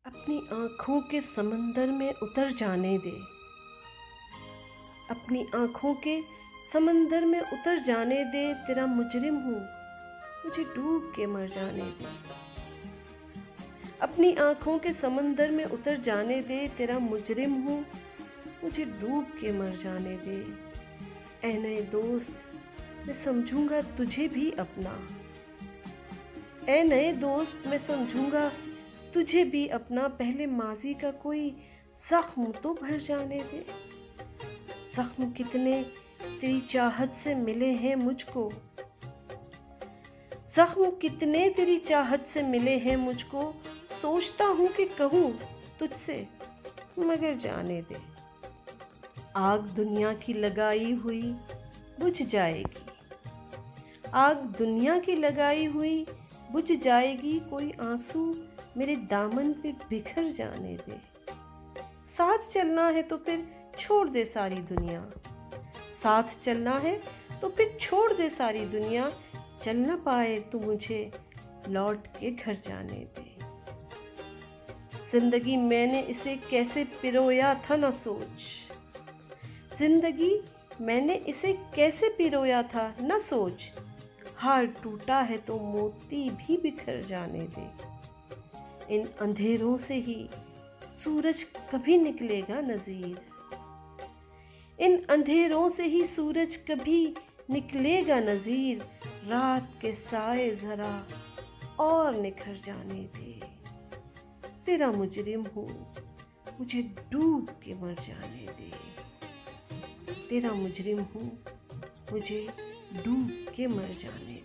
अपनी आँखों के समंदर में उतर जाने दे। अपनी आँखों के समंदर में उतर जाने दे। तेरा मुजरिम हूँ, मुझे डूब के मर जाने दे। अपनी आँखों के समंदर में उतर जाने दे। तेरा मुजरिम हूँ, मुझे डूब के मर जाने दे। ऐ नए दोस्त, मैं समझूंगा तुझे भी अपना। ऐ नए दोस्त, मैं समझूंगा तुझे भी अपना। पहले माजी का कोई जख्म तो भर जाने दे। जख्म कितने तेरी चाहत से मिले हैं मुझको। जख्म कितने तेरी चाहत से मिले हैं मुझको। सोचता हूँ कि कहूँ तुझसे, मगर जाने दे। आग दुनिया की लगाई हुई बुझ जाएगी। आग दुनिया की लगाई हुई बुझ जाएगी। कोई आंसू मेरे दामन पे बिखर जाने दे। साथ चलना है तो फिर छोड़ दे सारी दुनिया। साथ चलना है तो फिर छोड़ दे सारी दुनिया। चल ना पाए तो मुझे लौट के घर जाने दे। जिंदगी मैंने इसे कैसे पिरोया था ना सोच। जिंदगी मैंने इसे कैसे पिरोया था ना सोच। हार टूटा है तो मोती भी बिखर जाने दे। इन अंधेरों से ही सूरज कभी निकलेगा नज़ीर। इन अंधेरों से ही सूरज कभी निकलेगा नज़ीर। रात के साए जरा और निखर जाने दे। तेरा मुजरिम हूँ, मुझे डूब के मर जाने दे। तेरा मुजरिम हूँ, मुझे डूब के मर जाने दे।